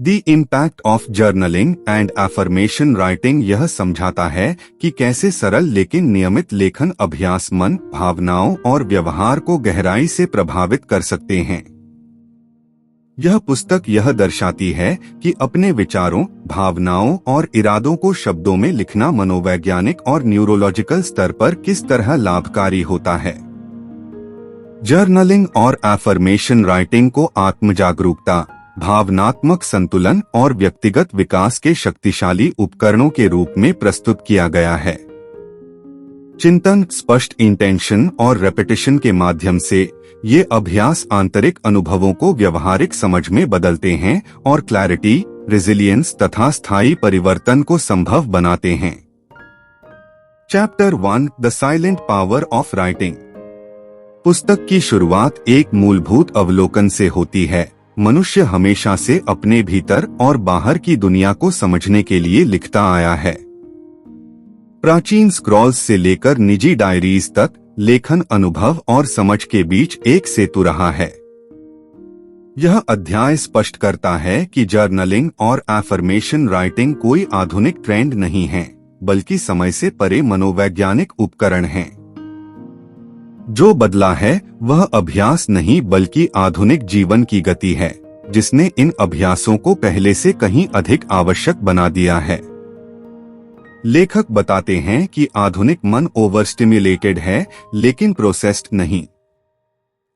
The impact of journaling and affirmation writing यह समझाता है कि कैसे सरल लेकिन नियमित लेखन अभ्यास मन, भावनाओं और व्यवहार को गहराई से प्रभावित कर सकते हैं। यह पुस्तक यह दर्शाती है कि अपने विचारों, भावनाओं और इरादों को शब्दों में लिखना मनोवैज्ञानिक और न्यूरोलॉजिकल स्तर पर किस तरह लाभकारी होता है। जर्नलिंग और एफर्मेशन राइटिंग को आत्मजागरूकता, भावनात्मक संतुलन और व्यक्तिगत विकास के शक्तिशाली उपकरणों के रूप में प्रस्तुत किया गया है। चिंतन, स्पष्ट इंटेंशन और रेपिटेशन के माध्यम से ये अभ्यास आंतरिक अनुभवों को व्यवहारिक समझ में बदलते हैं और क्लैरिटी, रेजिलियंस तथा स्थायी परिवर्तन को संभव बनाते हैं। Chapter 1 the silent power of writing. पुस्तक की शुरुआत एक मूलभूत अवलोकन से होती है। मनुष्य हमेशा से अपने भीतर और बाहर की दुनिया को समझने के लिए लिखता आया है। प्राचीन स्क्रॉल्स से लेकर निजी डायरीज तक लेखन अनुभव और समझ के बीच एक सेतु रहा है। यह अध्याय स्पष्ट करता है कि जर्नलिंग और एफर्मेशन राइटिंग कोई आधुनिक ट्रेंड नहीं है, बल्कि समय से परे मनोवैज्ञानिक उपकरण हैं। जो बदला है वह अभ्यास नहीं बल्कि आधुनिक जीवन की गति है, जिसने इन अभ्यासों को पहले से कहीं अधिक आवश्यक बना दिया है। लेखक बताते हैं कि आधुनिक मन ओवर स्टिम्युलेटेड है, लेकिन प्रोसेस्ड नहीं।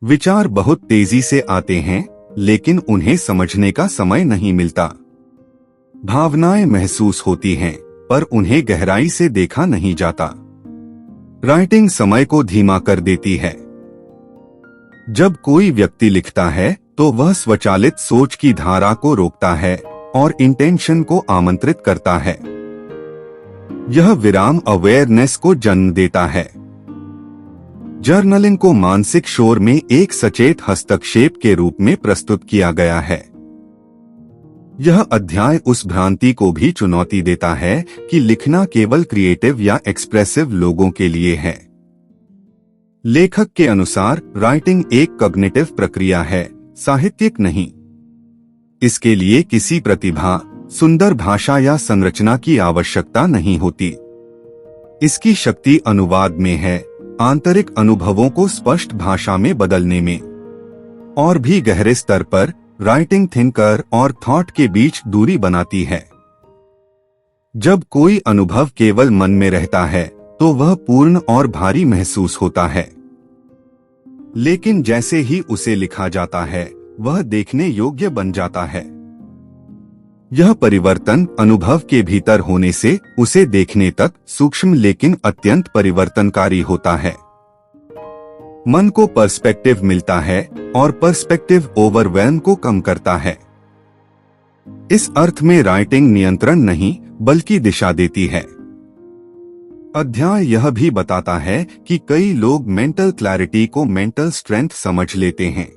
विचार बहुत तेजी से आते हैं, लेकिन उन्हें समझने का समय नहीं मिलता। भावनाएं महसूस होती हैं, पर उन्हें गहराई से देखा नहीं जाता। राइटिंग समय को धीमा कर देती है। जब कोई व्यक्ति लिखता है तो वह स्वचालित सोच की धारा को रोकता है और इंटेंशन को आमंत्रित करता है। यह विराम अवेयरनेस को जन्म देता है। जर्नलिंग को मानसिक शोर में एक सचेत हस्तक्षेप के रूप में प्रस्तुत किया गया है। यह अध्याय उस भ्रांति को भी चुनौती देता है कि लिखना केवल क्रिएटिव या एक्सप्रेसिव लोगों के लिए है। लेखक के अनुसार राइटिंग एक कॉग्निटिव प्रक्रिया है, साहित्यिक नहीं। इसके लिए किसी प्रतिभा, सुंदर भाषा या संरचना की आवश्यकता नहीं होती। इसकी शक्ति अनुवाद में है, आंतरिक अनुभवों को स्पष्ट भाषा में बदलने में। और भी गहरे स्तर पर राइटिंग थिंकर और थॉट के बीच दूरी बनाती है। जब कोई अनुभव केवल मन में रहता है तो वह पूर्ण और भारी महसूस होता है, लेकिन जैसे ही उसे लिखा जाता है वह देखने योग्य बन जाता है। यह परिवर्तन अनुभव के भीतर होने से उसे देखने तक सूक्ष्म लेकिन अत्यंत परिवर्तनकारी होता है। मन को पर्सपेक्टिव मिलता है और पर्सपेक्टिव ओवरवेल्म को कम करता है। इस अर्थ में राइटिंग नियंत्रण नहीं बल्कि दिशा देती है। अध्याय यह भी बताता है कि कई लोग मेंटल क्लैरिटी को मेंटल स्ट्रेंथ समझ लेते हैं।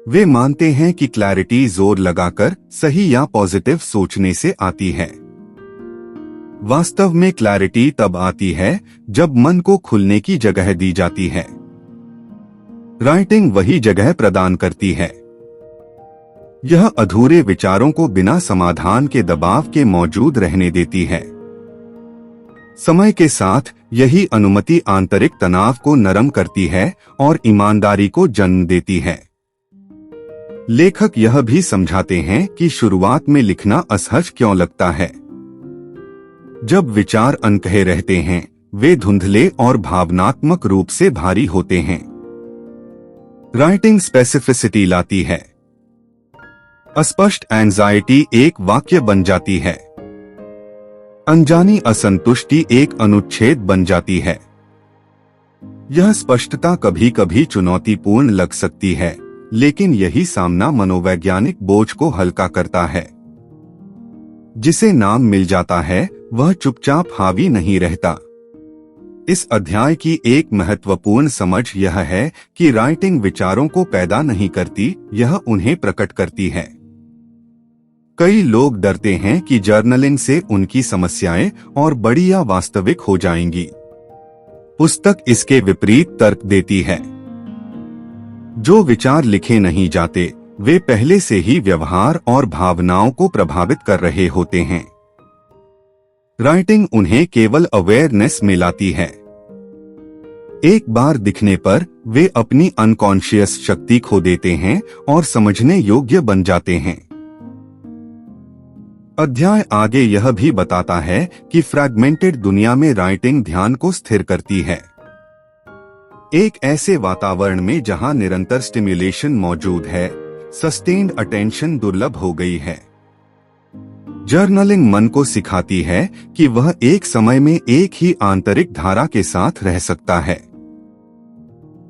वे मानते हैं कि क्लैरिटी जोर लगाकर सही या पॉजिटिव सोचने से आती है। वास्तव में क्लैरिटी तब आती है जब मन को खुलने की जगह दी जाती है। राइटिंग वही जगह प्रदान करती है। यह अधूरे विचारों को बिना समाधान के दबाव के मौजूद रहने देती है। समय के साथ यही अनुमति आंतरिक तनाव को नरम करती है और ईमानदारी को जन्म देती है। लेखक यह भी समझाते हैं कि शुरुआत में लिखना असहज क्यों लगता है। जब विचार अनकहे रहते हैं, वे धुंधले और भावनात्मक रूप से भारी होते हैं। राइटिंग स्पेसिफिसिटी लाती है। अस्पष्ट एंजाइटी एक वाक्य बन जाती है। अनजानी असंतुष्टि एक अनुच्छेद बन जाती है। यह स्पष्टता कभी कभी चुनौतीपूर्ण लग सकती है, लेकिन यही सामना मनोवैज्ञानिक बोझ को हल्का करता है। जिसे नाम मिल जाता है वह चुपचाप हावी नहीं रहता। इस अध्याय की एक महत्वपूर्ण समझ यह है कि राइटिंग विचारों को पैदा नहीं करती, यह उन्हें प्रकट करती है। कई लोग डरते हैं कि जर्नलिंग से उनकी समस्याएं और बड़ी या वास्तविक हो जाएंगी। पुस्तक इसके विपरीत तर्क देती है। जो विचार लिखे नहीं जाते वे पहले से ही व्यवहार और भावनाओं को प्रभावित कर रहे होते हैं। राइटिंग उन्हें केवल अवेयरनेस में लाती है। एक बार दिखने पर वे अपनी अनकॉन्शियस शक्ति खो देते हैं और समझने योग्य बन जाते हैं। अध्याय आगे यह भी बताता है कि फ्रैगमेंटेड दुनिया में राइटिंग ध्यान को स्थिर करती है। एक ऐसे वातावरण में जहां निरंतर स्टिम्युलेशन मौजूद है, सस्टेन्ड अटेंशन दुर्लभ हो गई है। जर्नलिंग मन को सिखाती है कि वह एक समय में एक ही आंतरिक धारा के साथ रह सकता है।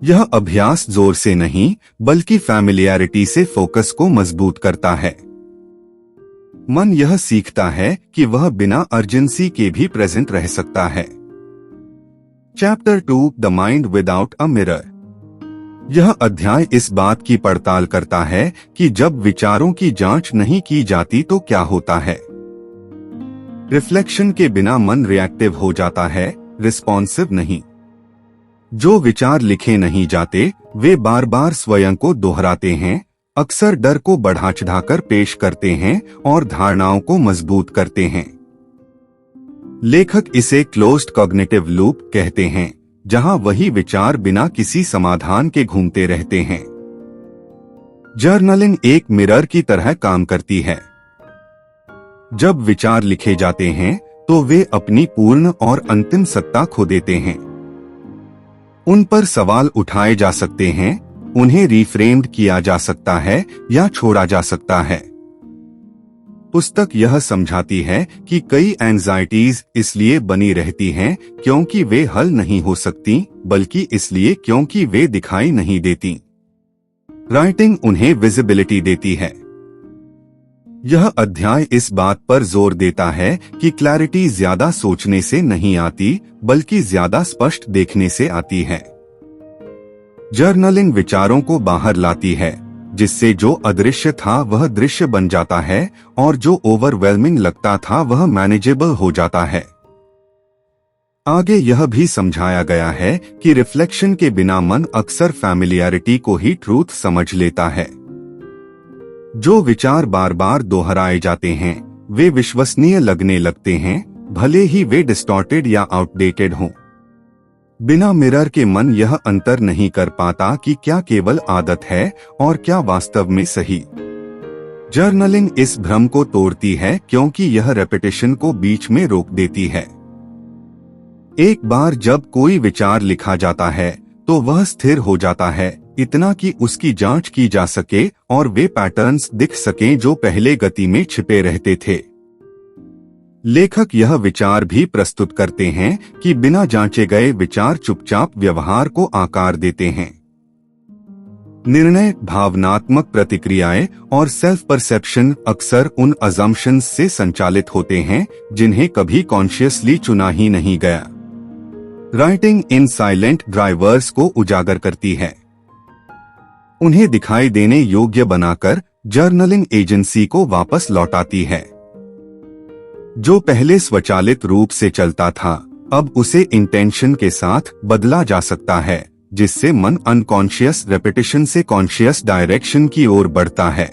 यह अभ्यास जोर से नहीं बल्कि फैमिलियरिटी से फोकस को मजबूत करता है। मन यह सीखता है कि वह बिना अर्जेंसी के भी प्रेजेंट रह सकता है। Chapter 2 the mind without a mirror. यह अध्याय इस बात की पड़ताल करता है कि जब विचारों की जांच नहीं की जाती तो क्या होता है। रिफ्लेक्शन के बिना मन रिएक्टिव हो जाता है, रिस्पॉन्सिव नहीं। जो विचार लिखे नहीं जाते वे बार बार स्वयं को दोहराते हैं, अक्सर डर को बढ़ा चढ़ाकर पेश करते हैं और धारणाओं को मजबूत करते हैं। लेखक इसे क्लोज्ड कॉग्निटिव लूप कहते हैं, जहां वही विचार बिना किसी समाधान के घूमते रहते हैं। जर्नलिंग एक मिरर की तरह काम करती है। जब विचार लिखे जाते हैं तो वे अपनी पूर्ण और अंतिम सत्ता खो देते हैं। उन पर सवाल उठाए जा सकते हैं, उन्हें रिफ्रेम्ड किया जा सकता है या छोड़ा जा सकता है। पुस्तक यह समझाती है कि कई एंजाइटीज इसलिए बनी रहती हैं क्योंकि वे हल नहीं हो सकती, बल्कि इसलिए क्योंकि वे दिखाई नहीं देती। राइटिंग उन्हें विजिबिलिटी देती है। यह अध्याय इस बात पर जोर देता है कि क्लैरिटी ज्यादा सोचने से नहीं आती, बल्कि ज्यादा स्पष्ट देखने से आती है। जर्नलिंग विचारों को बाहर लाती है, जिससे जो अदृश्य था वह दृश्य बन जाता है और जो ओवरवेलमिंग लगता था वह मैनेजेबल हो जाता है। आगे यह भी समझाया गया है कि रिफ्लेक्शन के बिना मन अक्सर फैमिलियरिटी को ही ट्रूथ समझ लेता है। जो विचार बार बार दोहराए जाते हैं वे विश्वसनीय लगने लगते हैं, भले ही वे डिस्टॉर्टेड या आउटडेटेड हों। बिना मिरर के मन यह अंतर नहीं कर पाता कि क्या केवल आदत है और क्या वास्तव में सही। जर्नलिंग इस भ्रम को तोड़ती है क्योंकि यह रेपिटेशन को बीच में रोक देती है। एक बार जब कोई विचार लिखा जाता है तो वह स्थिर हो जाता है, इतना कि उसकी जांच की जा सके और वे पैटर्न्स दिख सकें जो पहले गति में छिपे रहते थे। लेखक यह विचार भी प्रस्तुत करते हैं कि बिना जांचे गए विचार चुपचाप व्यवहार को आकार देते हैं। निर्णय, भावनात्मक प्रतिक्रियाएं और सेल्फ परसेप्शन अक्सर उन अजम्पशंस से संचालित होते हैं जिन्हें कभी कॉन्शियसली चुना ही नहीं गया। राइटिंग इन साइलेंट ड्राइवर्स को उजागर करती है। उन्हें दिखाई देने योग्य बनाकर जर्नलिंग एजेंसी को वापस लौटाती है। जो पहले स्वचालित रूप से चलता था अब उसे इंटेंशन के साथ बदला जा सकता है, जिससे मन अनकॉन्शियस रेपिटेशन से कॉन्शियस डायरेक्शन की ओर बढ़ता है।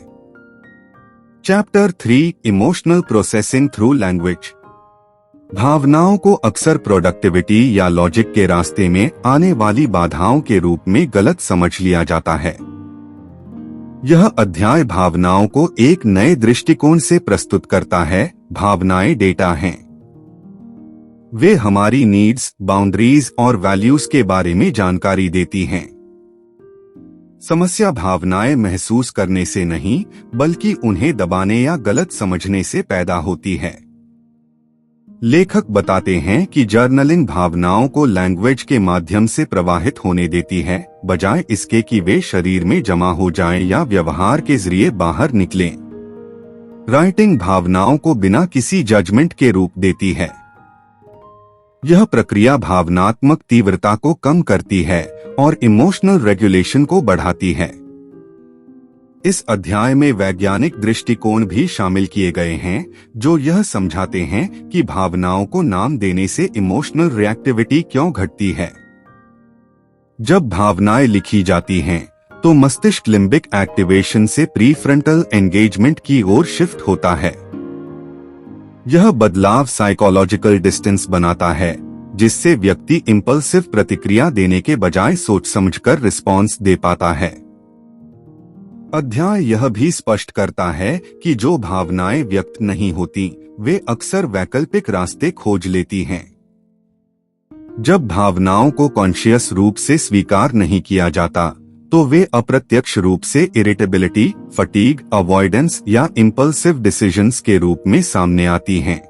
Chapter 3 emotional processing through language. भावनाओं को अक्सर प्रोडक्टिविटी या लॉजिक के रास्ते में आने वाली बाधाओं के रूप में गलत समझ लिया जाता है। यह अध्याय भावनाओं को एक नए दृष्टिकोण से प्रस्तुत करता है। भावनाएं डेटा हैं। वे हमारी नीड्स, बाउंड्रीज और वैल्यूज के बारे में जानकारी देती हैं। समस्या भावनाएं महसूस करने से नहीं, बल्कि उन्हें दबाने या गलत समझने से पैदा होती है। लेखक बताते हैं कि जर्नलिंग भावनाओं को लैंग्वेज के माध्यम से प्रवाहित होने देती है, बजाय इसके कि वे शरीर में जमा हो जाएं या व्यवहार के जरिए बाहर निकलें। राइटिंग भावनाओं को बिना किसी जजमेंट के रूप देती है। यह प्रक्रिया भावनात्मक तीव्रता को कम करती है और इमोशनल रेगुलेशन को बढ़ाती है। इस अध्याय में वैज्ञानिक दृष्टिकोण भी शामिल किए गए हैं जो यह समझाते हैं कि भावनाओं को नाम देने से इमोशनल रिएक्टिविटी क्यों घटती है। जब भावनाएं लिखी जाती हैं तो मस्तिष्क लिम्बिक एक्टिवेशन से प्रीफ्रंटल एंगेजमेंट की ओर शिफ्ट होता है। यह बदलाव साइकोलॉजिकल डिस्टेंस बनाता है, जिससे व्यक्ति इंपल्सिव प्रतिक्रिया देने के बजाय सोच समझकर रिस्पॉन्स दे पाता है। अध्याय यह भी स्पष्ट करता है कि जो भावनाएं व्यक्त नहीं होती, वे अक्सर वैकल्पिक रास्ते खोज लेती हैं। जब भावनाओं को कॉन्शियस रूप से स्वीकार नहीं किया जाता, तो वे अप्रत्यक्ष रूप से इरिटेबिलिटी, फटीग, अवॉइडेंस या इंपल्सिव डिसीजंस के रूप में सामने आती हैं।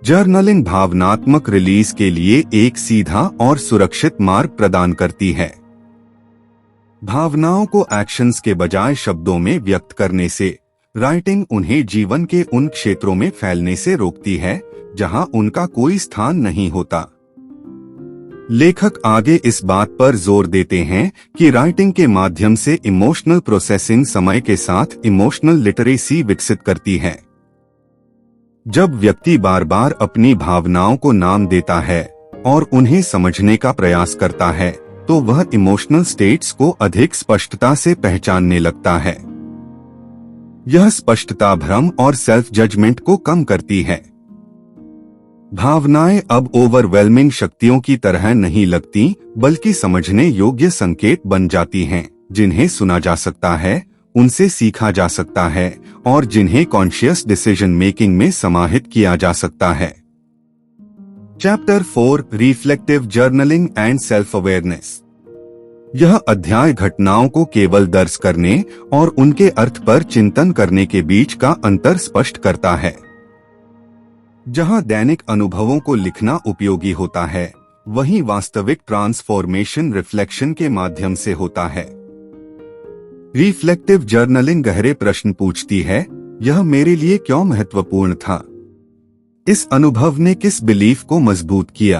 जर्नलिंग भावनात्मक रिलीज के लिए एक सीधा और सुरक्षित मार्ग प्रदान करती है। भावनाओं को एक्शंस के बजाय शब्दों में व्यक्त करने से राइटिंग उन्हें जीवन के उन क्षेत्रों में फैलने से रोकती है जहां उनका कोई स्थान नहीं होता। लेखक आगे इस बात पर जोर देते हैं कि राइटिंग के माध्यम से इमोशनल प्रोसेसिंग समय के साथ इमोशनल लिटरेसी विकसित करती है। जब व्यक्ति बार बार अपनी भावनाओं को नाम देता है और उन्हें समझने का प्रयास करता है, तो वह इमोशनल स्टेट्स को अधिक स्पष्टता से पहचानने लगता है। यह स्पष्टता भ्रम और सेल्फ जजमेंट को कम करती है। भावनाएं अब ओवरवेलमिंग शक्तियों की तरह नहीं लगती, बल्कि समझने योग्य संकेत बन जाती हैं, जिन्हें सुना जा सकता है, उनसे सीखा जा सकता है और जिन्हें कॉन्शियस डिसीजन मेकिंग में समाहित किया जा सकता है। Chapter 4 reflective journaling and self awareness. यह अध्याय घटनाओं को केवल दर्ज करने और उनके अर्थ पर चिंतन करने के बीच का अंतर स्पष्ट करता है। जहां दैनिक अनुभवों को लिखना उपयोगी होता है, वहीं वास्तविक ट्रांसफॉर्मेशन रिफ्लेक्शन के माध्यम से होता है। रिफ्लेक्टिव जर्नलिंग गहरे प्रश्न पूछती है, यह मेरे लिए क्यों महत्वपूर्ण था? इस अनुभव ने किस बिलीफ को मजबूत किया?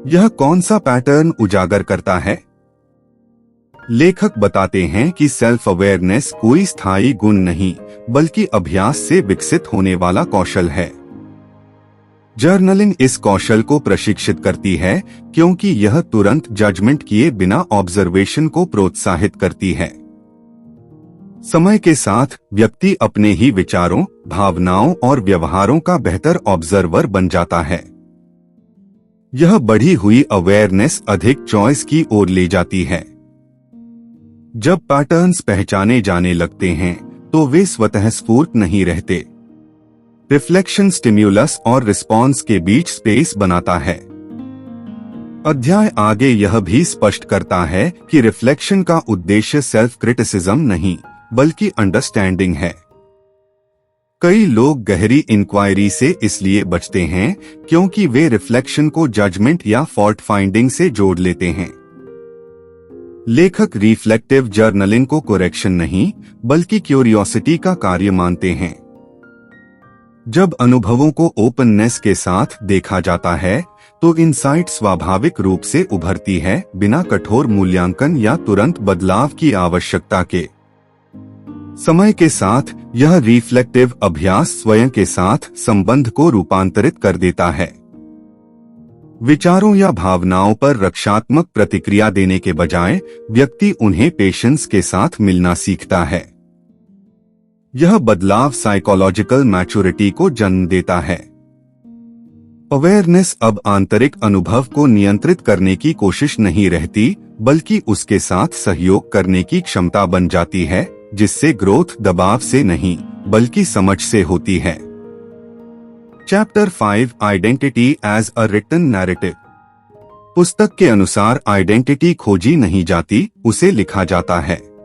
यह कौन सा पैटर्न उजागर करता है? लेखक बताते हैं कि सेल्फ अवेयरनेस कोई स्थायी गुण नहीं, बल्कि अभ्यास से विकसित होने वाला कौशल है। जर्नलिंग इस कौशल को प्रशिक्षित करती है, क्योंकि यह तुरंत जजमेंट किए बिना ऑब्जर्वेशन को प्रोत्साहित करती है। समय के साथ व्यक्ति अपने ही विचारों, भावनाओं और व्यवहारों का बेहतर ऑब्जर्वर बन जाता है। यह बढ़ी हुई अवेयरनेस अधिक चॉइस की ओर ले जाती है। जब पैटर्न्स पहचाने जाने लगते हैं, तो वे स्वतः स्फूर्त नहीं रहते। रिफ्लेक्शन स्टिम्युलस और रिस्पॉन्स के बीच स्पेस बनाता है। अध्याय आगे यह भी स्पष्ट करता है कि रिफ्लेक्शन का उद्देश्य सेल्फ क्रिटिसिज्म नहीं, बल्कि अंडरस्टैंडिंग है। कई लोग गहरी इंक्वायरी से इसलिए बचते हैं क्योंकि वे रिफ्लेक्शन को जजमेंट या फॉल्ट फाइंडिंग से जोड़ लेते हैं। लेखक रिफ्लेक्टिव जर्नलिंग को करेक्शन नहीं, बल्कि क्यूरियोसिटी का कार्य मानते हैं। जब अनुभवों को ओपननेस के साथ देखा जाता है, तो इनसाइट स्वाभाविक रूप से उभरती है, बिना कठोर मूल्यांकन या तुरंत बदलाव की आवश्यकता के। समय के साथ यह रिफ्लेक्टिव अभ्यास स्वयं के साथ संबंध को रूपांतरित कर देता है। विचारों या भावनाओं पर रक्षात्मक प्रतिक्रिया देने के बजाय व्यक्ति उन्हें पेशेंस के साथ मिलना सीखता है। यह बदलाव साइकोलॉजिकल मैच्योरिटी को जन्म देता है। अवेयरनेस अब आंतरिक अनुभव को नियंत्रित करने की कोशिश नहीं रहती, बल्कि उसके साथ सहयोग करने की क्षमता बन जाती है, जिससे ग्रोथ दबाव से नहीं, बल्कि समझ से होती है। Chapter 5 identity as a written narrative. पुस्तक के अनुसार आइडेंटिटी खोजी नहीं जाती, उसे लिखा जाता है।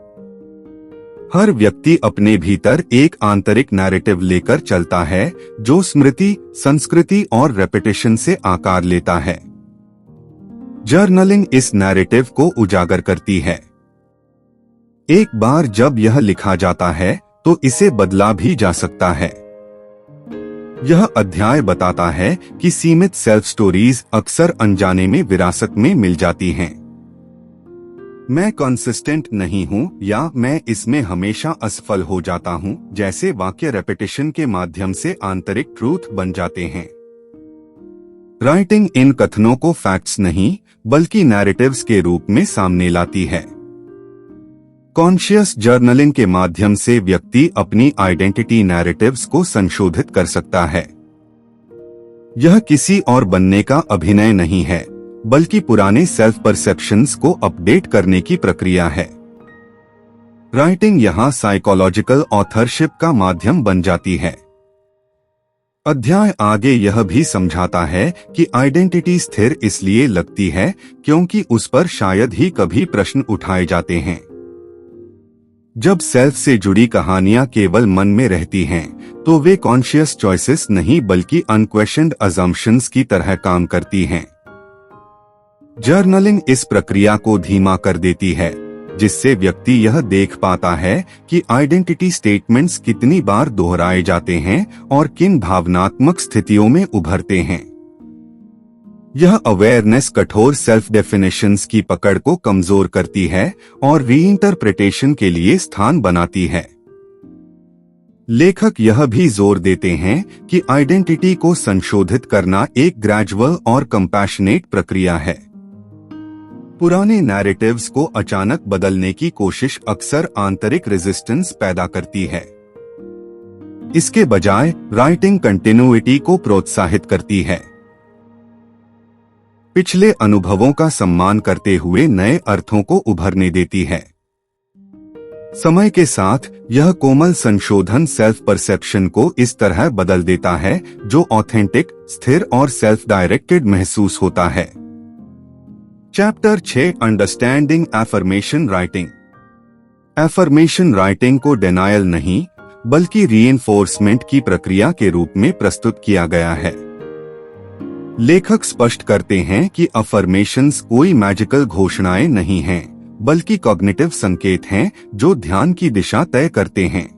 हर व्यक्ति अपने भीतर एक आंतरिक नैरेटिव लेकर चलता है, जो स्मृति, संस्कृति और रेपिटेशन से आकार लेता है। जर्नलिंग इस नैरेटिव को उजागर करती है। एक बार जब यह लिखा जाता है, तो इसे बदला भी जा सकता है। यह अध्याय बताता है कि सीमित सेल्फ स्टोरीज अक्सर अनजाने में विरासत में मिल जाती हैं। मैं कंसिस्टेंट नहीं हूं या मैं इसमें हमेशा असफल हो जाता हूं जैसे वाक्य रेपिटेशन के माध्यम से आंतरिक ट्रूथ बन जाते हैं। राइटिंग इन कथनों को फैक्ट्स नहीं, बल्कि नैरेटिव्स के रूप में सामने लाती है। कॉन्शियस जर्नलिंग के माध्यम से व्यक्ति अपनी आइडेंटिटी नैरेटिव्स को संशोधित कर सकता है। यह किसी और बनने का अभिनय नहीं है, बल्कि पुराने सेल्फ परसेप्शंस को अपडेट करने की प्रक्रिया है। राइटिंग यहाँ साइकोलॉजिकल ऑथरशिप का माध्यम बन जाती है। अध्याय आगे यह भी समझाता है कि आइडेंटिटी स्थिर इसलिए लगती है क्योंकि उस पर शायद ही कभी प्रश्न उठाए जाते हैं। जब सेल्फ से जुड़ी कहानियां केवल मन में रहती हैं, तो वे कॉन्शियस चॉइसेस नहीं बल्कि अनक्वेश्चन्ड अजम्पशंस की तरह काम करती हैं। जर्नलिंग इस प्रक्रिया को धीमा कर देती है, जिससे व्यक्ति यह देख पाता है कि आइडेंटिटी स्टेटमेंट्स कितनी बार दोहराए जाते हैं और किन भावनात्मक स्थितियों में उभरते हैं। यह अवेयरनेस कठोर सेल्फ डेफिनेशंस की पकड़ को कमजोर करती है और रीइंटरप्रिटेशन के लिए स्थान बनाती है। लेखक यह भी जोर देते हैं कि आइडेंटिटी को संशोधित करना एक ग्रेजुअल और कंपैशनेट प्रक्रिया है। पुराने नैरेटिव्स को अचानक बदलने की कोशिश अक्सर आंतरिक रेजिस्टेंस पैदा करती है। इसके बजाय राइटिंग कंटिन्यूटी को प्रोत्साहित करती है, पिछले अनुभवों का सम्मान करते हुए नए अर्थों को उभरने देती है। समय के साथ यह कोमल संशोधन सेल्फ परसेप्शन को इस तरह बदल देता है जो ऑथेंटिक, स्थिर और सेल्फ डायरेक्टेड महसूस होता है। Chapter 6 understanding affirmation writing. Affirmation writing को डिनायल नहीं बल्कि रीइंफोर्समेंट की प्रक्रिया के रूप में प्रस्तुत किया गया है। लेखक स्पष्ट करते हैं कि अफर्मेशंस कोई मैजिकल घोषणाएं नहीं हैं, बल्कि कॉग्निटिव संकेत हैं जो ध्यान की दिशा तय करते हैं।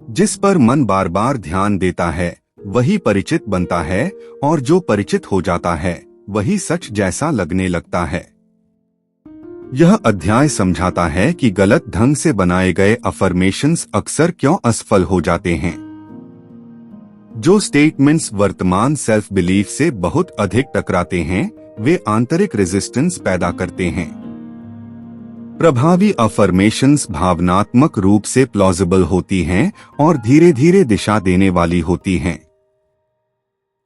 जिस पर मन बार बार ध्यान देता है वही परिचित बनता है, और जो परिचित हो जाता है वही सच जैसा लगने लगता है। यह अध्याय समझाता है कि गलत ढंग से बनाए गए अफर्मेशंस अक्सर क्यों असफल हो जाते हैं। जो स्टेटमेंट्स वर्तमान सेल्फ बिलीफ से बहुत अधिक टकराते हैं, वे आंतरिक रेजिस्टेंस पैदा करते हैं। प्रभावी अफर्मेशंस भावनात्मक रूप से प्लॉजिबल होती हैं और धीरे धीरे दिशा देने वाली होती हैं।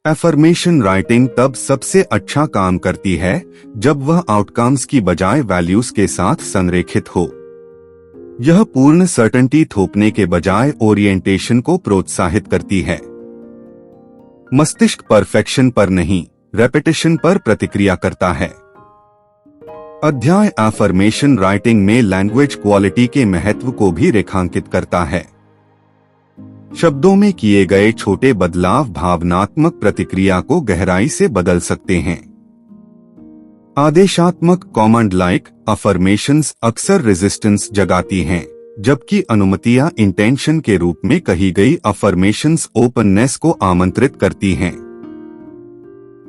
एफर्मेशन राइटिंग तब सबसे अच्छा काम करती है जब वह आउटकम्स की बजाय वैल्यूज के साथ संरेखित हो। यह पूर्ण सर्टेनिटी थोपने के बजाय ओरिएंटेशन को प्रोत्साहित करती है। मस्तिष्क परफेक्शन पर नहीं, रेपिटेशन पर प्रतिक्रिया करता है। अध्याय एफर्मेशन राइटिंग में लैंग्वेज क्वालिटी के महत्व को भी रेखांकित करता है। शब्दों में किए गए छोटे बदलाव भावनात्मक प्रतिक्रिया को गहराई से बदल सकते हैं। आदेशात्मक कमांड लाइक अफर्मेशंस अक्सर रेजिस्टेंस जगाती हैं, जबकि अनुमतियां इंटेंशन के रूप में कही गई अफर्मेशंस ओपननेस को आमंत्रित करती हैं।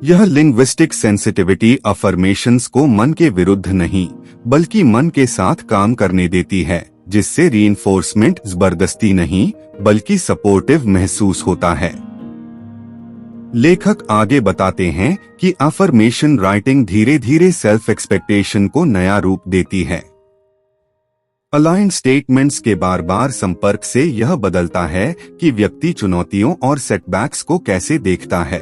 यह लिंग्विस्टिक सेंसिटिविटी अफर्मेशंस को मन के विरुद्ध नहीं बल्कि मन के साथ काम करने देती है, जिससे रीइंफोर्समेंट जबरदस्ती नहीं बल्कि सपोर्टिव महसूस होता है। लेखक आगे बताते हैं कि अफर्मेशन राइटिंग धीरे धीरे सेल्फ एक्सपेक्टेशन को नया रूप देती है। अलाइंड स्टेटमेंट्स के बार बार संपर्क से यह बदलता है कि व्यक्ति चुनौतियों और सेटबैक्स को कैसे देखता है।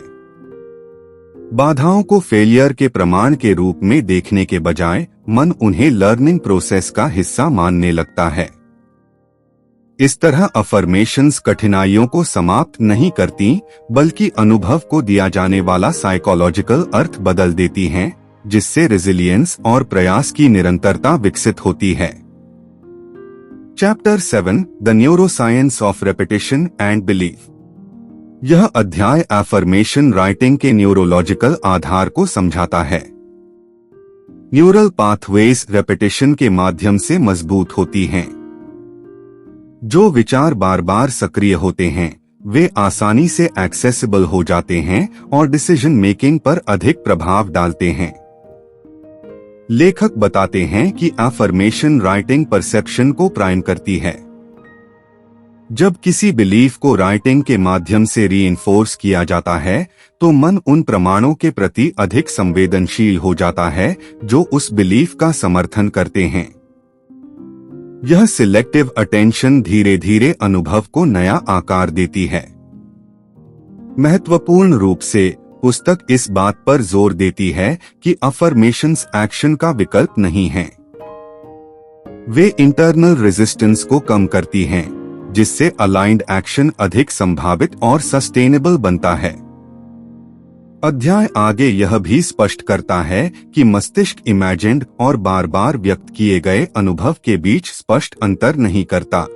बाधाओं को फेलियर के प्रमाण के रूप में देखने के बजाय मन उन्हें लर्निंग प्रोसेस का हिस्सा मानने लगता है। इस तरह अफर्मेशंस कठिनाइयों को समाप्त नहीं करती बल्कि अनुभव को दिया जाने वाला साइकोलॉजिकल अर्थ बदल देती हैं, जिससे रेजिलियंस और प्रयास की निरंतरता विकसित होती है। Chapter 7 the neuroscience of repetition and belief. यह अध्याय एफर्मेशन राइटिंग के न्यूरोलॉजिकल आधार को समझाता है। न्यूरल पाथवेज रेपिटेशन के माध्यम से मजबूत होती हैं। जो विचार बार बार सक्रिय होते हैं वे आसानी से एक्सेसिबल हो जाते हैं और डिसीजन मेकिंग पर अधिक प्रभाव डालते हैं। लेखक बताते हैं कि एफर्मेशन राइटिंग परसेप्शन को प्राइम करती है। जब किसी बिलीफ को राइटिंग के माध्यम से रीइंफोर्स किया जाता है तो मन उन प्रमाणों के प्रति अधिक संवेदनशील हो जाता है जो उस बिलीफ का समर्थन करते हैं। यह सिलेक्टिव अटेंशन धीरे धीरे अनुभव को नया आकार देती है। महत्वपूर्ण रूप से पुस्तक इस बात पर जोर देती है कि अफर्मेशंस एक्शन का विकल्प नहीं हैं। वे इंटरनल रेजिस्टेंस को कम करती हैं, जिससे अलाइंड एक्शन अधिक संभावित और सस्टेनेबल बनता है। अध्याय आगे यह भी स्पष्ट करता है कि मस्तिष्क इमेजिन्ड और बार बार व्यक्त किए गए अनुभव के बीच स्पष्ट अंतर नहीं करता।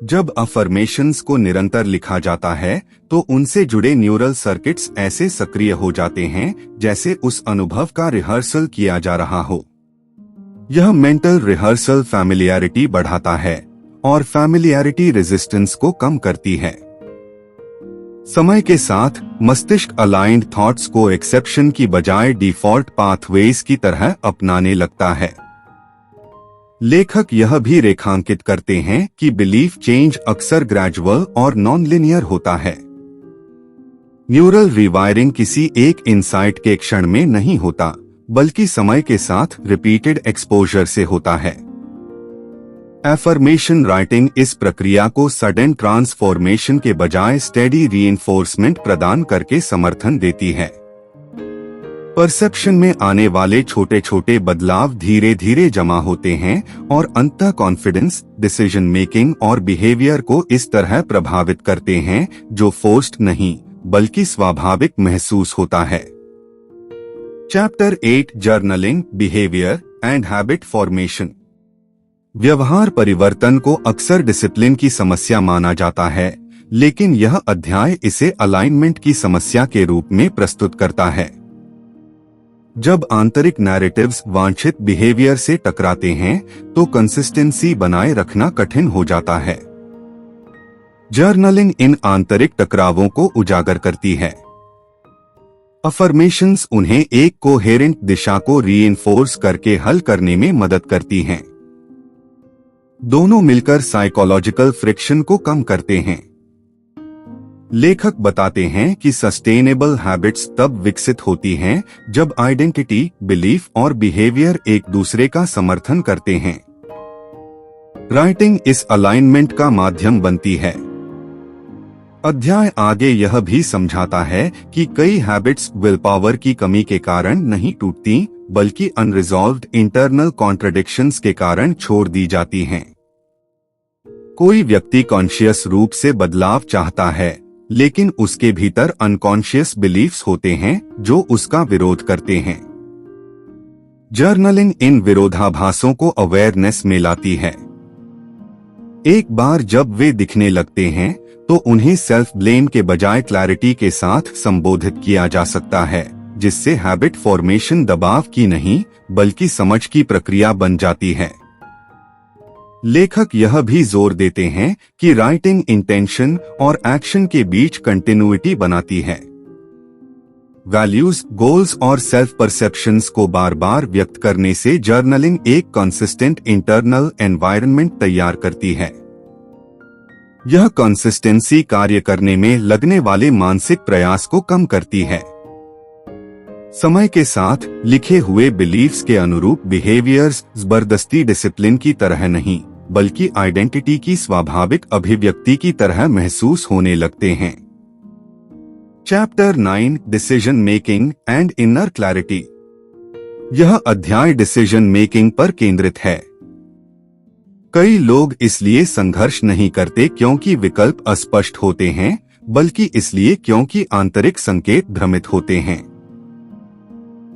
जब अफर्मेशंस को निरंतर लिखा जाता है तो उनसे जुड़े न्यूरल सर्किट्स ऐसे सक्रिय हो जाते हैं जैसे उस अनुभव का रिहर्सल किया जा रहा हो। यह मेंटल रिहर्सल फैमिलियरिटी बढ़ाता है और फैमिलियरिटी रेजिस्टेंस को कम करती है। समय के साथ मस्तिष्क अलाइंड थॉट्स को एक्सेप्शन की बजाय डिफॉल्ट पाथवेज की तरह अपनाने लगता है। लेखक यह भी रेखांकित करते हैं कि बिलीफ चेंज अक्सर ग्रेजुअल और नॉन लिनियर होता है। न्यूरल रिवायरिंग किसी एक इंसाइट के क्षण में नहीं होता, बल्कि समय के साथ रिपीटेड एक्सपोजर से होता है। एफर्मेशन राइटिंग इस प्रक्रिया को सडन ट्रांसफॉर्मेशन के बजाय स्टेडी रीइंफोर्समेंट प्रदान करके समर्थन देती है। परसेप्शन में आने वाले छोटे छोटे बदलाव धीरे धीरे जमा होते हैं और अंततः कॉन्फिडेंस, डिसीजन मेकिंग और बिहेवियर को इस तरह प्रभावित करते हैं जो फोर्स्ड नहीं बल्कि स्वाभाविक महसूस होता है। Chapter 8 journaling, behaviour and habit formation. व्यवहार परिवर्तन को अक्सर डिसिप्लिन की समस्या माना जाता है, लेकिन यह अध्याय इसे अलाइनमेंट की समस्या के रूप में प्रस्तुत करता है। जब आंतरिक नैरेटिव्स वांछित बिहेवियर से टकराते हैं तो कंसिस्टेंसी बनाए रखना कठिन हो जाता है। जर्नलिंग इन आंतरिक टकरावों को उजागर करती है। अफर्मेशंस उन्हें एक कोहेरेंट दिशा को रीइंफोर्स करके हल करने में मदद करती हैं। दोनों मिलकर साइकोलॉजिकल फ्रिक्शन को कम करते हैं। लेखक बताते हैं कि सस्टेनेबल हैबिट्स तब विकसित होती हैं जब आइडेंटिटी, बिलीफ और बिहेवियर एक दूसरे का समर्थन करते हैं। राइटिंग इस अलाइनमेंट का माध्यम बनती है। अध्याय आगे यह भी समझाता है कि कई हैबिट्स विल पावर की कमी के कारण नहीं टूटती, बल्कि अनरिजॉल्व्ड इंटरनल कॉन्ट्रडिक्शंस के कारण छोड़ दी जाती हैं। कोई व्यक्ति कॉन्शियस रूप से बदलाव चाहता है, लेकिन उसके भीतर अनकॉन्शियस बिलीफ्स होते हैं जो उसका विरोध करते हैं। जर्नलिंग इन विरोधाभासों को अवेयरनेस में लाती है। एक बार जब वे दिखने लगते हैं तो उन्हें सेल्फ ब्लेम के बजाय क्लैरिटी के साथ संबोधित किया जा सकता है, जिससे हैबिट फॉर्मेशन दबाव की नहीं बल्कि समझ की प्रक्रिया बन जाती है। लेखक यह भी जोर देते हैं कि राइटिंग इंटेंशन और एक्शन के बीच कंटिन्यूटी बनाती है। वैल्यूज, गोल्स और सेल्फ परसेप्शंस को बार बार व्यक्त करने से जर्नलिंग एक कंसिस्टेंट इंटरनल एनवायरनमेंट तैयार करती है। यह कंसिस्टेंसी कार्य करने में लगने वाले मानसिक प्रयास को कम करती है। समय के साथ लिखे हुए बिलीफ्स के अनुरूप बिहेवियर्स जबरदस्ती डिसिप्लिन की तरह नहीं बल्कि आइडेंटिटी की स्वाभाविक अभिव्यक्ति की तरह महसूस होने लगते हैं। Chapter 9 decision making and inner clarity. यह अध्याय डिसीजन मेकिंग पर केंद्रित है। कई लोग इसलिए संघर्ष नहीं करते क्योंकि विकल्प अस्पष्ट होते हैं, बल्कि इसलिए क्योंकि आंतरिक संकेत भ्रमित होते हैं।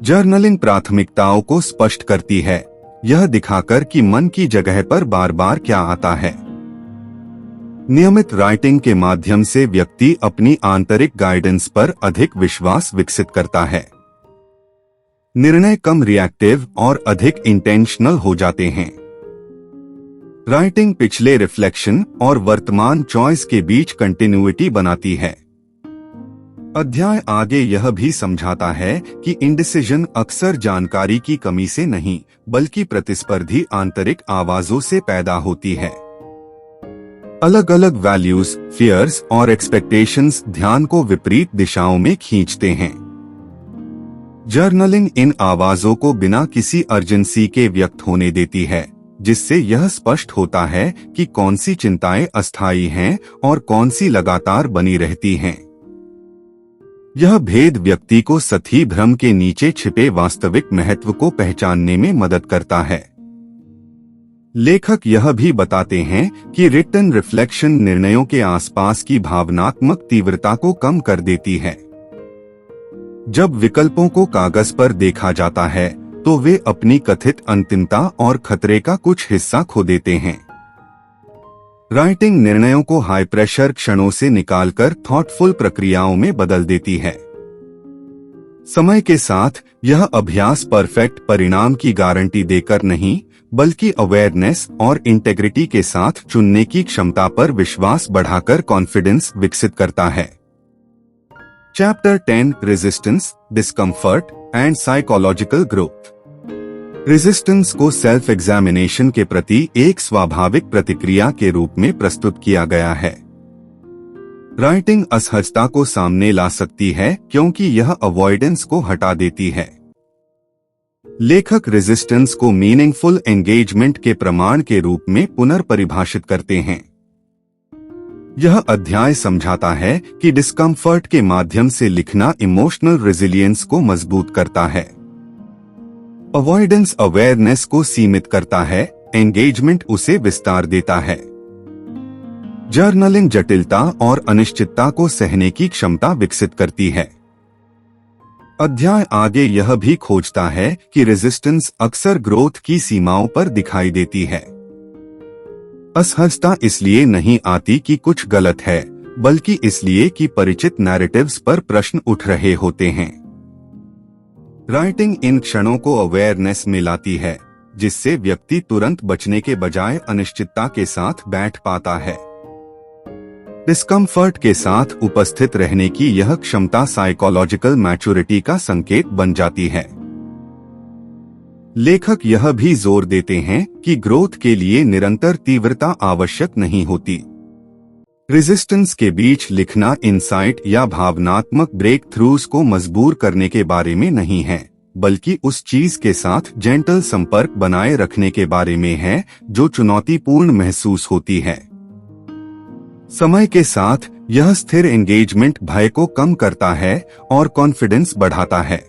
जर्नलिंग प्राथमिकताओं को स्पष्ट करती है, यह दिखाकर कि मन की जगह पर बार बार क्या आता है। नियमित राइटिंग के माध्यम से व्यक्ति अपनी आंतरिक गाइडेंस पर अधिक विश्वास विकसित करता है। निर्णय कम रिएक्टिव और अधिक इंटेंशनल हो जाते हैं। राइटिंग पिछले रिफ्लेक्शन और वर्तमान चॉइस के बीच कंटिन्यूटी बनाती है। अध्याय आगे यह भी समझाता है कि इंडिसीजन अक्सर जानकारी की कमी से नहीं बल्कि प्रतिस्पर्धी आंतरिक आवाजों से पैदा होती है। अलग अलग वैल्यूज, फियर्स और एक्सपेक्टेशंस ध्यान को विपरीत दिशाओं में खींचते हैं। जर्नलिंग इन आवाजों को बिना किसी अर्जेंसी के व्यक्त होने देती है, जिससे यह स्पष्ट होता है कि कौन सी चिंताएं अस्थायी हैं और कौन सी लगातार बनी रहती हैं। यह भेद व्यक्ति को सतही भ्रम के नीचे छिपे वास्तविक महत्व को पहचानने में मदद करता है। लेखक यह भी बताते हैं कि रिटन रिफ्लेक्शन निर्णयों के आसपास की भावनात्मक तीव्रता को कम कर देती है। जब विकल्पों को कागज पर देखा जाता है तो वे अपनी कथित अंतिमता और खतरे का कुछ हिस्सा खो देते हैं। राइटिंग निर्णयों को हाई प्रेशर क्षणों से निकालकर थॉटफुल प्रक्रियाओं में बदल देती है। समय के साथ यह अभ्यास परफेक्ट परिणाम की गारंटी देकर नहीं, बल्कि अवेयरनेस और इंटेग्रिटी के साथ चुनने की क्षमता पर विश्वास बढ़ाकर कॉन्फिडेंस विकसित करता है। Chapter 10 resistance, discomfort and psychological growth. Resistance को सेल्फ एग्जामिनेशन के प्रति एक स्वाभाविक प्रतिक्रिया के रूप में प्रस्तुत किया गया है। राइटिंग असहजता को सामने ला सकती है क्योंकि यह अवॉइडेंस को हटा देती है। लेखक रेजिस्टेंस को मीनिंगफुल एंगेजमेंट के प्रमाण के रूप में पुनर्परिभाषित करते हैं। यह अध्याय समझाता है कि डिस्कम्फर्ट के माध्यम से लिखना इमोशनल रेजिलियंस को मजबूत करता है। अवॉइडेंस अवेयरनेस को सीमित करता है, एंगेजमेंट उसे विस्तार देता है। जर्नलिंग जटिलता और अनिश्चितता को सहने की क्षमता विकसित करती है। अध्याय आगे यह भी खोजता है कि रेजिस्टेंस अक्सर ग्रोथ की सीमाओं पर दिखाई देती है। असहजता इसलिए नहीं आती कि कुछ गलत है, बल्कि इसलिए कि परिचित नैरेटिव्स पर प्रश्न उठ रहे होते हैं। राइटिंग इन क्षणों को अवेयरनेस में लाती है, जिससे व्यक्ति तुरंत बचने के बजाय अनिश्चितता के साथ बैठ पाता है। डिस्कम्फर्ट के साथ उपस्थित रहने की यह क्षमता साइकोलॉजिकल मैच्योरिटी का संकेत बन जाती है। लेखक यह भी जोर देते हैं कि ग्रोथ के लिए निरंतर तीव्रता आवश्यक नहीं होती। रेजिस्टेंस के बीच लिखना इंसाइट या भावनात्मक ब्रेक थ्रूज को मजबूर करने के बारे में नहीं है, बल्कि उस चीज के साथ जेंटल संपर्क बनाए रखने के बारे में है जो चुनौतीपूर्ण महसूस होती है। समय के साथ यह स्थिर एंगेजमेंट भय को कम करता है और कॉन्फिडेंस बढ़ाता है।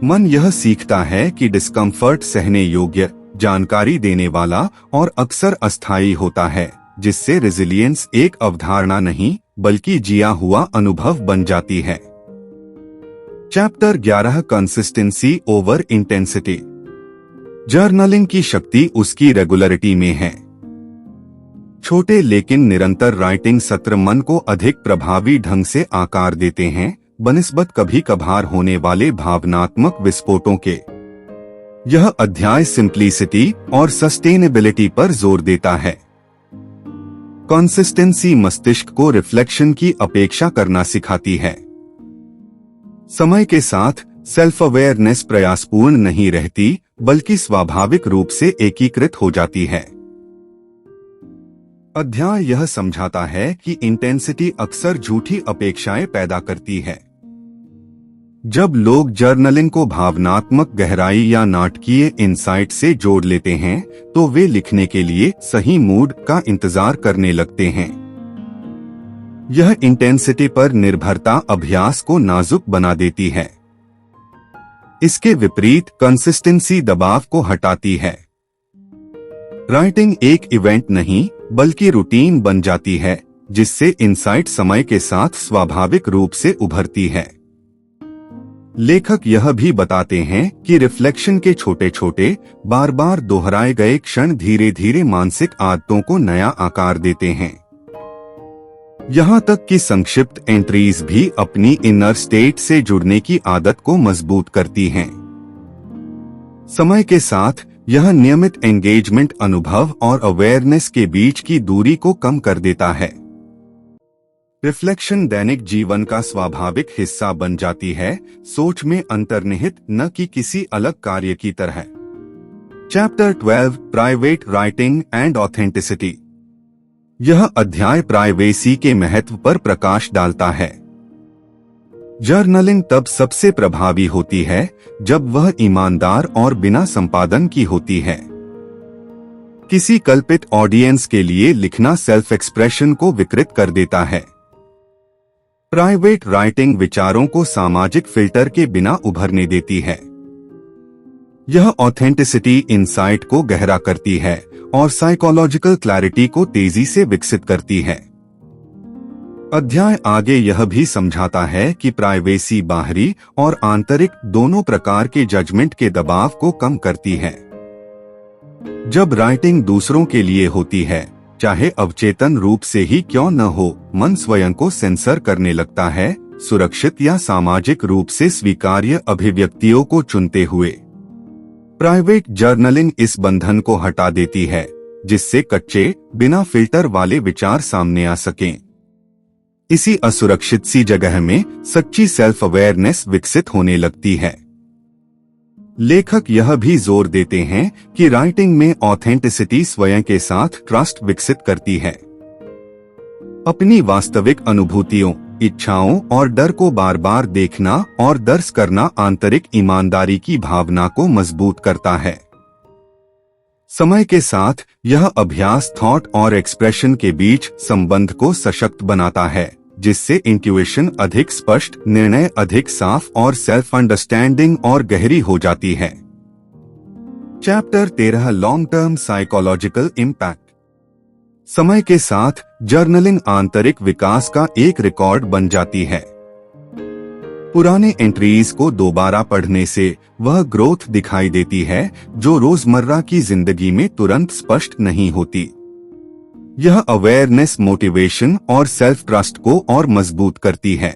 मन यह सीखता है कि डिस्कम्फर्ट सहने योग्य, जानकारी देने वाला और अक्सर अस्थायी होता है, जिससे रेजिलियंस एक अवधारणा नहीं बल्कि जिया हुआ अनुभव बन जाती है। Chapter 11 consistency over intensity. Journaling की शक्ति उसकी रेगुलरिटी में है। छोटे लेकिन निरंतर राइटिंग सत्र मन को अधिक प्रभावी ढंग से आकार देते हैं, बनिस्बत कभी कभार होने वाले भावनात्मक विस्फोटों के। यह अध्याय सिंप्लिसिटी और सस्टेनेबिलिटी पर जोर देता है। कंसिस्टेंसी मस्तिष्क को रिफ्लेक्शन की अपेक्षा करना सिखाती है। समय के साथ सेल्फ अवेयरनेस प्रयासपूर्ण नहीं रहती, बल्कि स्वाभाविक रूप से एकीकृत हो जाती है। अध्याय यह समझाता है कि इंटेंसिटी अक्सर झूठी अपेक्षाएं पैदा करती है। जब लोग जर्नलिंग को भावनात्मक गहराई या नाटकीय इंसाइट से जोड़ लेते हैं, तो वे लिखने के लिए सही मूड का इंतजार करने लगते हैं। यह इंटेंसिटी पर निर्भरता अभ्यास को नाजुक बना देती है। इसके विपरीत कंसिस्टेंसी दबाव को हटाती है। राइटिंग एक इवेंट नहीं बल्कि रूटीन बन जाती है, जिससे इंसाइट समय के साथ स्वाभाविक रूप से उभरती है। लेखक यह भी बताते हैं कि रिफ्लेक्शन के छोटे छोटे बार बार दोहराए गए क्षण धीरे धीरे मानसिक आदतों को नया आकार देते हैं। यहाँ तक कि संक्षिप्त एंट्रीज भी अपनी इनर स्टेट से जुड़ने की आदत को मजबूत करती हैं। समय के साथ यह नियमित एंगेजमेंट अनुभव और अवेयरनेस के बीच की दूरी को कम कर देता है। रिफ्लेक्शन दैनिक जीवन का स्वाभाविक हिस्सा बन जाती है, सोच में अंतर्निहित न कि किसी अलग कार्य की तरह। Chapter 12 private writing and authenticity. यह अध्याय प्राइवेसी के महत्व पर प्रकाश डालता है। जर्नलिंग तब सबसे प्रभावी होती है जब वह ईमानदार और बिना संपादन की होती है। किसी कल्पित ऑडियंस के लिए लिखना सेल्फ एक्सप्रेशन को विकृत कर देता है। प्राइवेट राइटिंग विचारों को सामाजिक फिल्टर के बिना उभरने देती है। यह ऑथेंटिसिटी इंसाइट को गहरा करती है और साइकोलॉजिकल क्लैरिटी को तेजी से विकसित करती है। अध्याय आगे यह भी समझाता है कि प्राइवेसी बाहरी और आंतरिक दोनों प्रकार के जजमेंट के दबाव को कम करती है। जब राइटिंग दूसरों के लिए होती है, चाहे अवचेतन रूप से ही क्यों न हो, मन स्वयं को सेंसर करने लगता है, सुरक्षित या सामाजिक रूप से स्वीकार्य अभिव्यक्तियों को चुनते हुए। प्राइवेट जर्नलिंग इस बंधन को हटा देती है, जिससे कच्चे, बिना फिल्टर वाले विचार सामने आ सकें। इसी असुरक्षित सी जगह में सच्ची सेल्फ अवेयरनेस विकसित होने लगती है। लेखक यह भी जोर देते हैं कि राइटिंग में ऑथेंटिसिटी स्वयं के साथ ट्रस्ट विकसित करती है। अपनी वास्तविक अनुभूतियों, इच्छाओं और डर को बार बार देखना और दर्ज करना आंतरिक ईमानदारी की भावना को मजबूत करता है। समय के साथ यह अभ्यास थॉट और एक्सप्रेशन के बीच संबंध को सशक्त बनाता है, जिससे इंट्यूइशन अधिक स्पष्ट, निर्णय अधिक साफ और सेल्फ अंडरस्टैंडिंग और गहरी हो जाती है। Chapter 13 long term psychological impact. समय के साथ जर्नलिंग आंतरिक विकास का एक रिकॉर्ड बन जाती है। पुराने एंट्रीज को दोबारा पढ़ने से वह ग्रोथ दिखाई देती है जो रोजमर्रा की जिंदगी में तुरंत स्पष्ट नहीं होती। यह अवेयरनेस, मोटिवेशन और सेल्फ ट्रस्ट को और मजबूत करती है।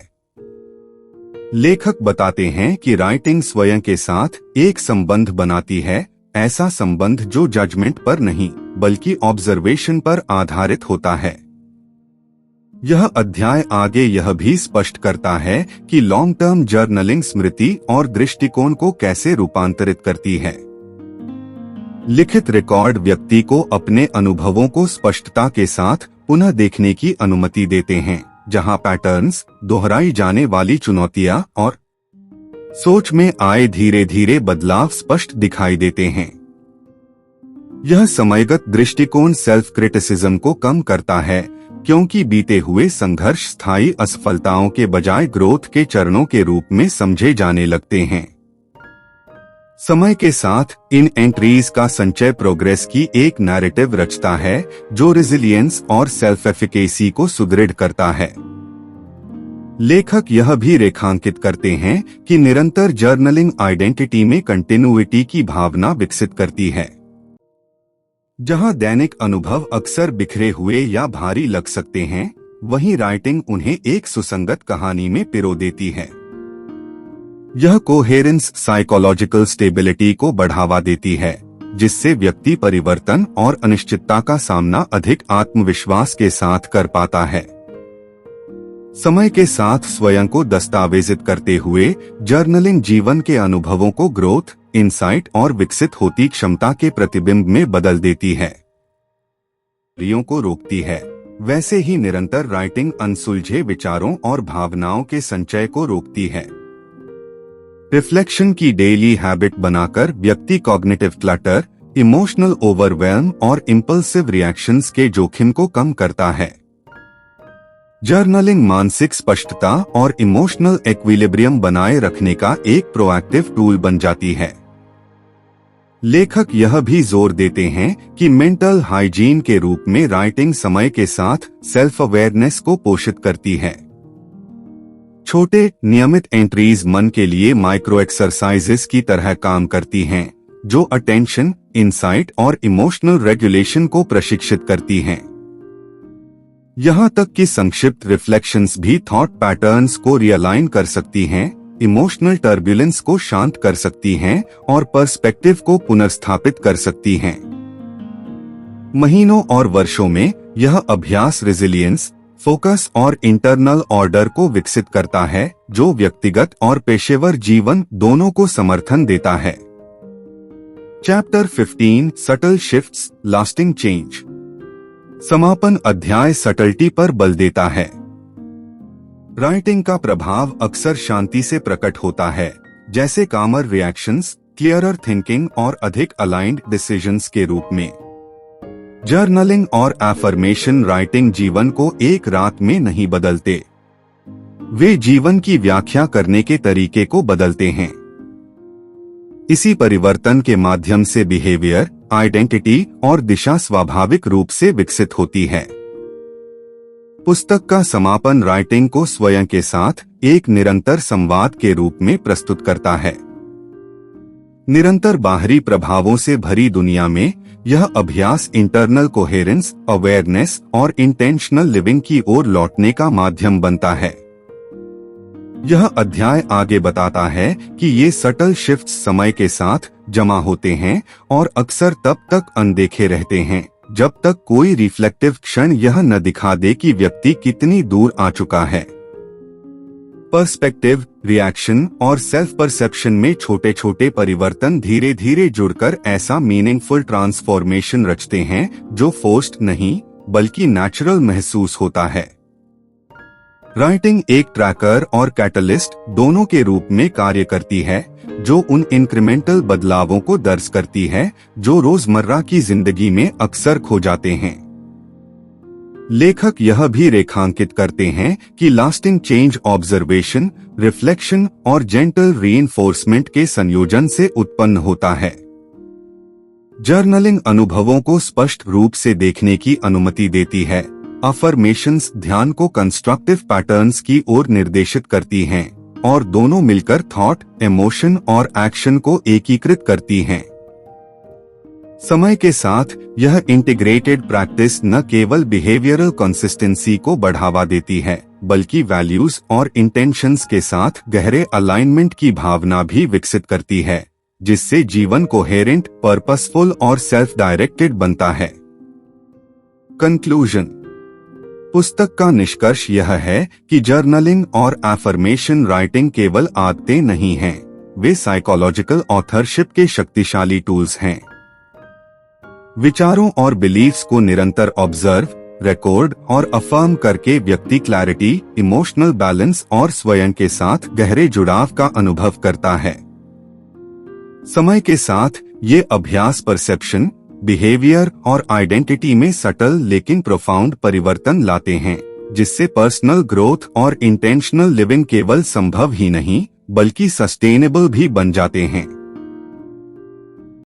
लेखक बताते हैं कि राइटिंग स्वयं के साथ एक संबंध बनाती है, ऐसा संबंध जो जजमेंट पर नहीं बल्कि ऑब्जर्वेशन पर आधारित होता है। यह अध्याय आगे यह भी स्पष्ट करता है कि लॉन्ग टर्म जर्नलिंग स्मृति और दृष्टिकोण को कैसे रूपांतरित करती है। लिखित रिकॉर्ड व्यक्ति को अपने अनुभवों को स्पष्टता के साथ पुनः देखने की अनुमति देते हैं, जहां पैटर्न्स, दोहराई जाने वाली चुनौतियां और सोच में आए धीरे धीरे बदलाव स्पष्ट दिखाई देते हैं। यह समयगत दृष्टिकोण सेल्फ क्रिटिसिज्म को कम करता है, क्योंकि बीते हुए संघर्ष स्थायी असफलताओं के बजाय ग्रोथ के चरणों के रूप में समझे जाने लगते हैं। समय के साथ इन एंट्रीज का संचय प्रोग्रेस की एक नैरेटिव रचता है जो रेजिलियंस और सेल्फ एफिकेसी को सुदृढ़ करता है। लेखक यह भी रेखांकित करते हैं कि निरंतर जर्नलिंग आइडेंटिटी में कंटिन्यूइटी की भावना विकसित करती है। जहां दैनिक अनुभव अक्सर बिखरे हुए या भारी लग सकते हैं, वहीं राइटिंग उन्हें एक सुसंगत कहानी में पिरो देती है। यह कोहेरेंस साइकोलॉजिकल स्टेबिलिटी को बढ़ावा देती है, जिससे व्यक्ति परिवर्तन और अनिश्चितता का सामना अधिक आत्मविश्वास के साथ कर पाता है। समय के साथ स्वयं को दस्तावेजित करते हुए जर्नलिंग जीवन के अनुभवों को ग्रोथ, इंसाइट और विकसित होती क्षमता के प्रतिबिंब में बदल देती है। रियों को रोकती है, वैसे ही निरंतर राइटिंग अनसुलझे विचारों और भावनाओं के संचय को रोकती है। रिफ्लेक्शन की डेली हैबिट बनाकर व्यक्ति कॉग्निटिव क्लटर, इमोशनल ओवरवेल्म और इम्पल्सिव रिएक्शंस के जोखिम को कम करता है। जर्नलिंग मानसिक स्पष्टता और इमोशनल इक्विलिब्रियम बनाए रखने का एक प्रोएक्टिव टूल बन जाती है। लेखक यह भी जोर देते हैं कि मेंटल हाइजीन के रूप में राइटिंग समय के साथ सेल्फ अवेयरनेस को पोषित करती है। छोटे नियमित एंट्रीज मन के लिए माइक्रो एक्सरसाइजेस की तरह काम करती हैं, जो अटेंशन, इंसाइट और इमोशनल रेगुलेशन को प्रशिक्षित करती हैं। यहाँ तक कि संक्षिप्त रिफ्लेक्शंस भी थॉट पैटर्न्स को रियलाइन कर सकती हैं, इमोशनल टर्बुलेंस को शांत कर सकती हैं और पर्सपेक्टिव को पुनर्स्थापित कर सकती हैं। महीनों और वर्षों में यह अभ्यास रेजिलियंस, फोकस और इंटरनल ऑर्डर को विकसित करता है, जो व्यक्तिगत और पेशेवर जीवन दोनों को समर्थन देता है। Chapter 15 subtle shifts, lasting change. समापन अध्याय सटल्टी पर बल देता है। राइटिंग का प्रभाव अक्सर शांति से प्रकट होता है, जैसे कामर रिएक्शंस, क्लियरर थिंकिंग और अधिक अलाइंड डिसीजंस के रूप में। जर्नलिंग और एफर्मेशन राइटिंग जीवन को एक रात में नहीं बदलते, वे जीवन की व्याख्या करने के तरीके को बदलते हैं। इसी परिवर्तन के माध्यम से बिहेवियर, आइडेंटिटी और दिशा स्वाभाविक रूप से विकसित होती है। पुस्तक का समापन राइटिंग को स्वयं के साथ एक निरंतर संवाद के रूप में प्रस्तुत करता है। निरंतर बाहरी प्रभावों से भरी दुनिया में यह अभ्यास इंटरनल कोहेरेंस, अवेयरनेस और इंटेंशनल लिविंग की ओर लौटने का माध्यम बनता है। यह अध्याय आगे बताता है कि ये सटल शिफ्ट्स समय के साथ जमा होते हैं और अक्सर तब तक अनदेखे रहते हैं जब तक कोई रिफ्लेक्टिव क्षण यह न दिखा दे कि व्यक्ति कितनी दूर आ चुका है। पर्सपेक्टिव, रिएक्शन और सेल्फ परसेप्शन में छोटे छोटे परिवर्तन धीरे धीरे जुड़कर ऐसा मीनिंगफुल ट्रांसफॉर्मेशन रचते हैं जो फोर्स्ड नहीं बल्कि नेचुरल महसूस होता है। राइटिंग एक ट्रैकर और कैटलिस्ट दोनों के रूप में कार्य करती है, जो उन इंक्रीमेंटल बदलावों को दर्ज करती है जो रोजमर्रा की जिंदगी में अक्सर खो जाते हैं। लेखक यह भी रेखांकित करते हैं कि लास्टिंग चेंज ऑब्जर्वेशन, रिफ्लेक्शन और जेंटल रीइंफोर्समेंट के संयोजन से उत्पन्न होता है। जर्नलिंग अनुभवों को स्पष्ट रूप से देखने की अनुमति देती है। अफर्मेशंस ध्यान को कंस्ट्रक्टिव पैटर्न्स की ओर निर्देशित करती हैं और दोनों मिलकर थॉट, इमोशन और एक्शन को एकीकृत करती हैं। समय के साथ यह इंटीग्रेटेड प्रैक्टिस न केवल बिहेवियरल कंसिस्टेंसी को बढ़ावा देती है बल्कि वैल्यूज और इंटेंशंस के साथ गहरे अलाइनमेंट की भावना भी विकसित करती है, जिससे जीवन कोहेरेंट, पर्पसफुल और सेल्फ डायरेक्टेड बनता है। कंक्लूजन। पुस्तक का निष्कर्ष यह है कि जर्नलिंग और एफर्मेशन राइटिंग केवल आदतें नहीं हैं, वे साइकोलॉजिकल ऑथरशिप के शक्तिशाली टूल्स हैं। विचारों और बिलीफ्स को निरंतर ऑब्जर्व, रिकॉर्ड और अफर्म करके व्यक्ति क्लैरिटी, इमोशनल बैलेंस और स्वयं के साथ गहरे जुड़ाव का अनुभव करता है। समय के साथ ये अभ्यास परसेप्शन, बिहेवियर और आइडेंटिटी में सटल लेकिन प्रोफाउंड परिवर्तन लाते हैं, जिससे पर्सनल ग्रोथ और इंटेंशनल लिविंग केवल संभव ही नहीं बल्कि सस्टेनेबल भी बन जाते हैं।